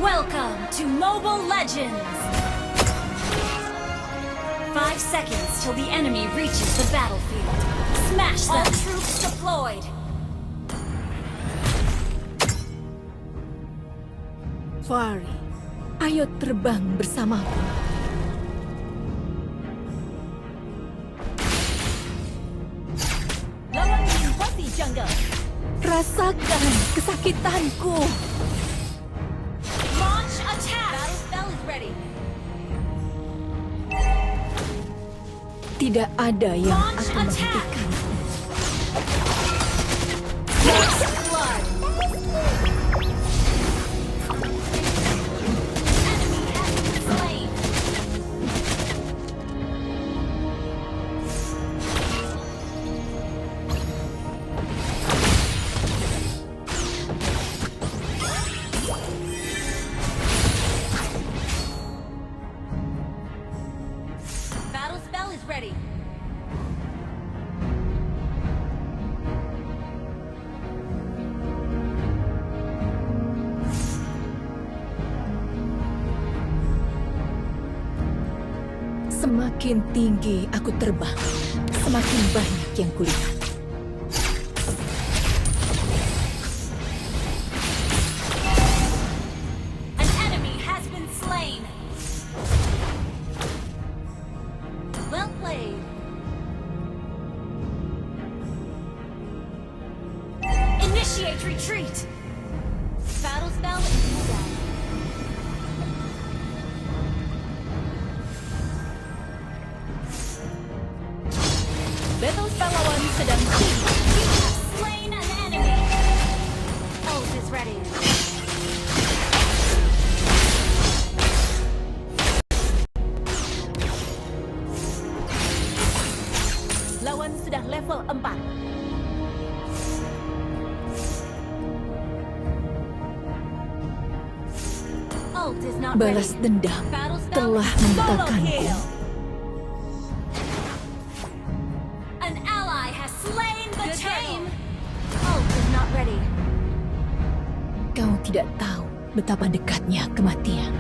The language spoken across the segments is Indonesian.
Welcome to Mobile Legends! 5 seconds till the enemy reaches the battlefield. Smash them! All troops deployed! Fari, ayo terbang bersamaku. Lawan invasi jungle! Rasakan kesakitanku. Launch attack! Battle spell is ready. Tidak ada yang Launch akan attack! menghentikanku. First blood! Enemy has been slain! Battle spell is ready. Semakin tinggi aku terbang, semakin banyak yang kulihat. An enemy has been slain. Well played. Initiate retreat. Battle spell is cooldown. Battle spell lawan sedang tinggi. You have slain an enemy. Ult is ready. Lawan sudah level 4. Ult is not Balas ready. dendam Battle spell telah solo membutakanku. kill. An ally has slain the turtle. Ult is not ready. Kau tidak tahu betapa dekatnya kematian.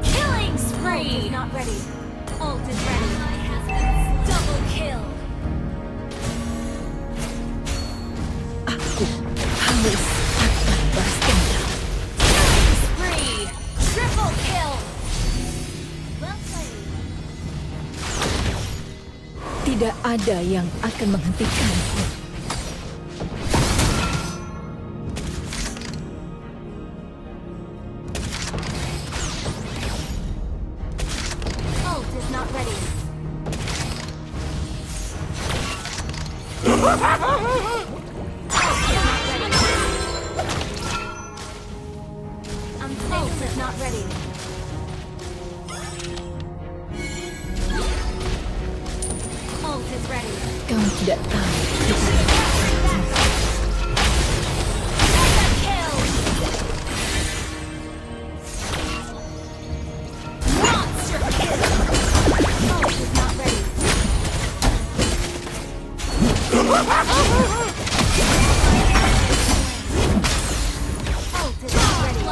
Killing spree. Ult is not ready. Ult is ready. Double kill. Aku harus akan balas dendam. Killing spree. Triple kill. Well played. Tidak ada yang akan menghentikanku. Ult is not ready. Ult is not ready. Ult is ready. Kau tidak tahu. Mega kill. Monster kill. Ult is not ready. Ult is not ready.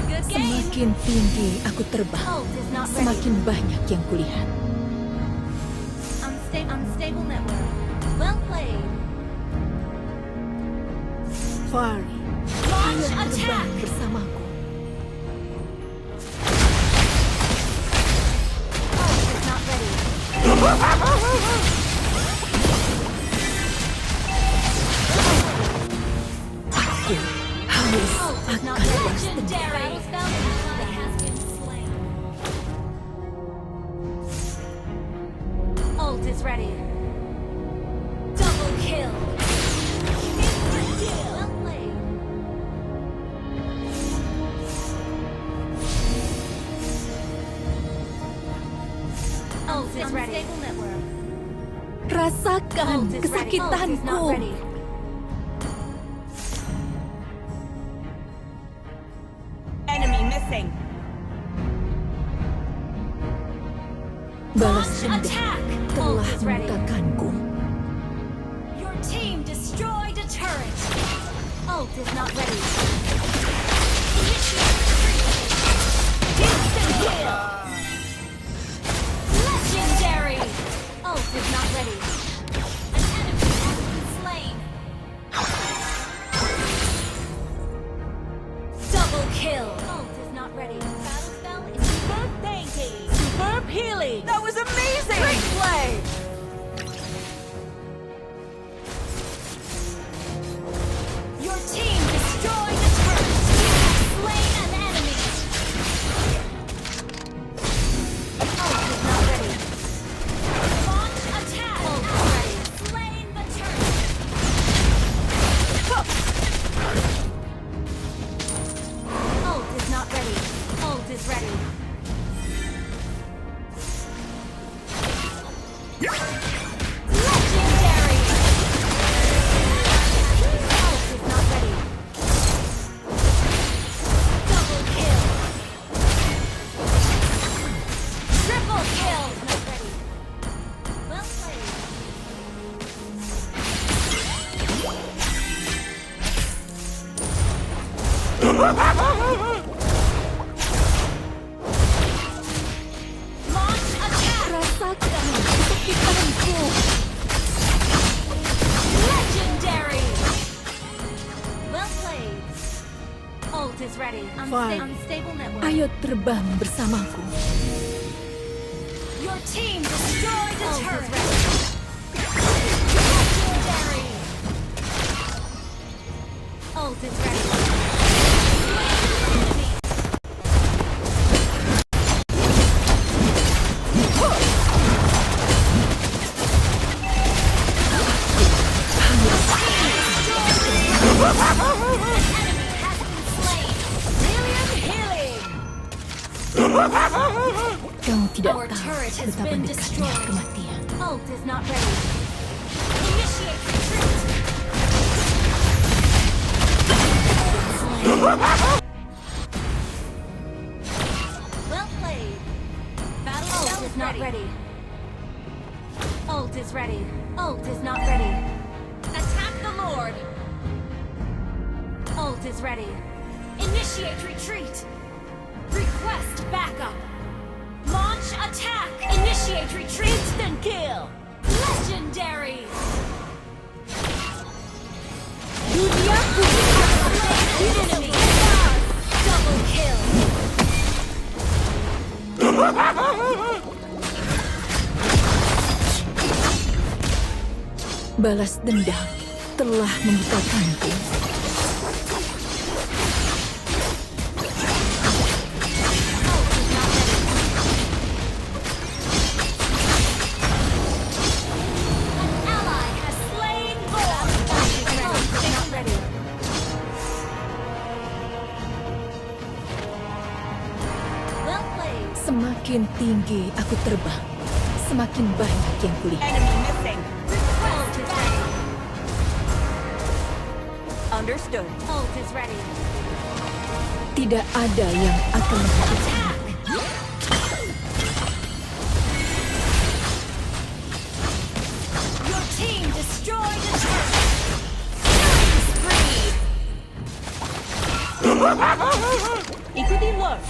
Good game. Semakin tinggi aku terbang, Ult is not ready. semakin banyak yang kulihat. Unstable network. Well played. Fari, Launch ayo attack. terbang bersamaku. Ult is not ready. Aku harus Ult is akan not balas dendam. legendary. Battle spell has been slain. Ult is ready. Double kill. Instant kill. Well played. Ult is ready. Unstable network. Rasakan Ult is ready. Ult is not kesakitanku. ready. Enemy missing. Balas Launch dendam attack. telah Ult is ready. membutakanku. Your team destroyed a turret. Ult is not ready. Instant kill! Legendary! Ult is not ready. An enemy has been slain. Double kill! Ult is not ready. Battle spell is Superb thinking. Superb healing. That was amazing. Great play. Your team destroyed the turret. You have slain an enemy. Ult is not ready. Launch attack. Ult is ready. Slain the turret. Ult is not ready. Ult is ready. Legendary. Ult is not ready. Double kill. Triple kill. Not ready. Well played. Launch attack. Rasakan kesakitanku. Legendary. Well played. Ult is ready. Fine. Unstable network. Ayo terbang bersamaku. Your team destroyed the turret. Legendary. Ult is ready. Enemy. Kau tidak Our tahu turret has betapa been dekatnya destroyed. kematian. Ult is not ready. Initiate retreat. Well played. Battle Ult is not ready. Ult is ready. Ult is not ready. Attack the Lord. Ult is ready. Initiate retreat. Request backup. Launch attack. Initiate retreat. Instant kill. Legendary. Duniaku Enemy. Double kill. balas dendam telah membutakanku. Semakin tinggi aku terbang, semakin banyak yang kulihat. Enemy missing. Understood. Ult is ready. Tidak ada yang akan menghentikan. Your team destroyed a turret. Killing spree. Ikuti Lord.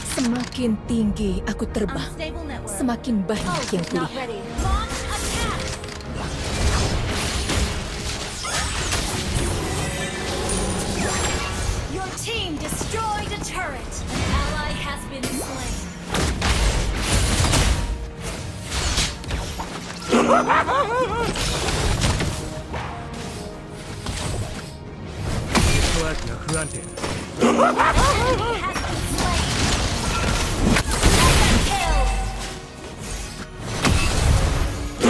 Semakin tinggi aku terbang, Unstable network. semakin banyak Ult yang is not kulihat. ready. Launch attack. Your team destroyed a turret. An ally has been slain. Enemy has been slain. Mega kill.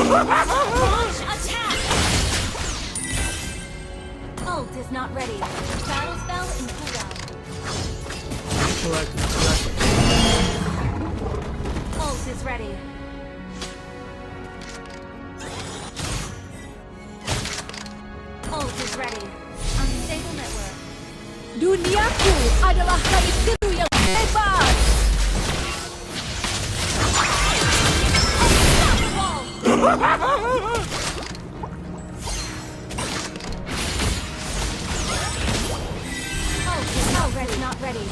Launch attack. Ult is not ready. Battle spell in cooldown. Ult is ready. Ult is ready. Unstable network. Duniaku adalah hari biru yang bebas. Unstoppable. Not ready.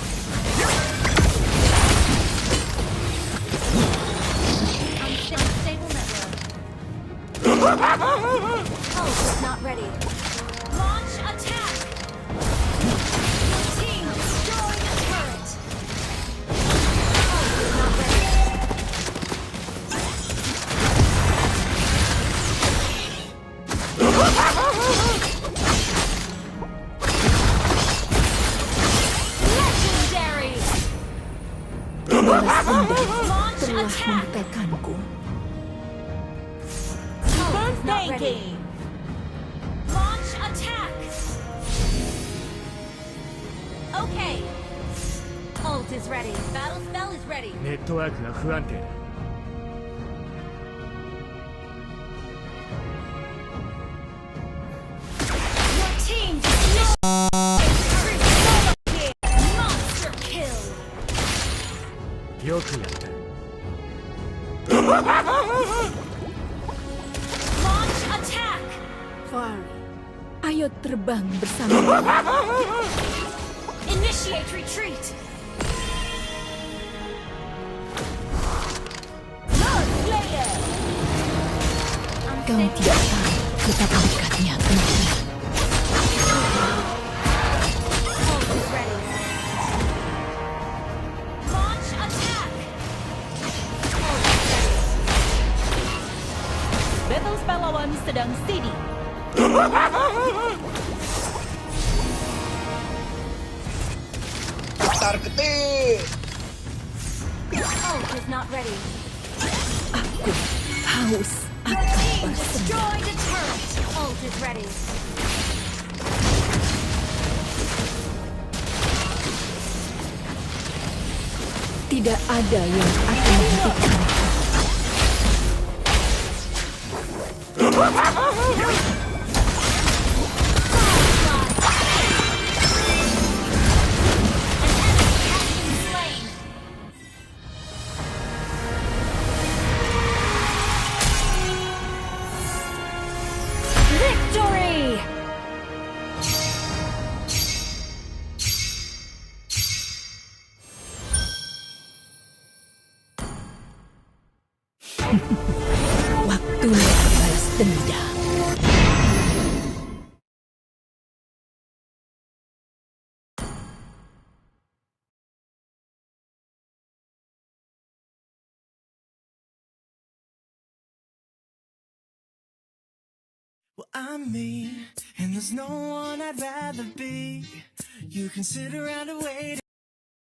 Unstable network. Pulse is not ready. Launch attack! Your team destroyed the turret! Pulse is not ready. Legendary! Balas dendam Launch telah attack! membukakanku. Pulse is not ready. Thinking. Launch attack! Okay. Ult is ready. Battle spell is ready. ネットワークが不安定だ。 Your team destroyed. Monster kill. よくやった。 Launch attack. Fari, ayo terbang bersama. Initiate retreat. Blood Slayer. Kau tidak tahu betapa dekatnya Tuhan. Ult is ready. Launch attack. Ult is ready. Battle spell lawan sedang steady. Ult is not ready. Aku haus Your akan team bersama. destroyed a turret. Ult is ready. Tidak ada yang akan menghentikanku. Victory! Waktunya balas dendam. Well, I'm me, and there's no one I'd rather be. You can sit around and wait.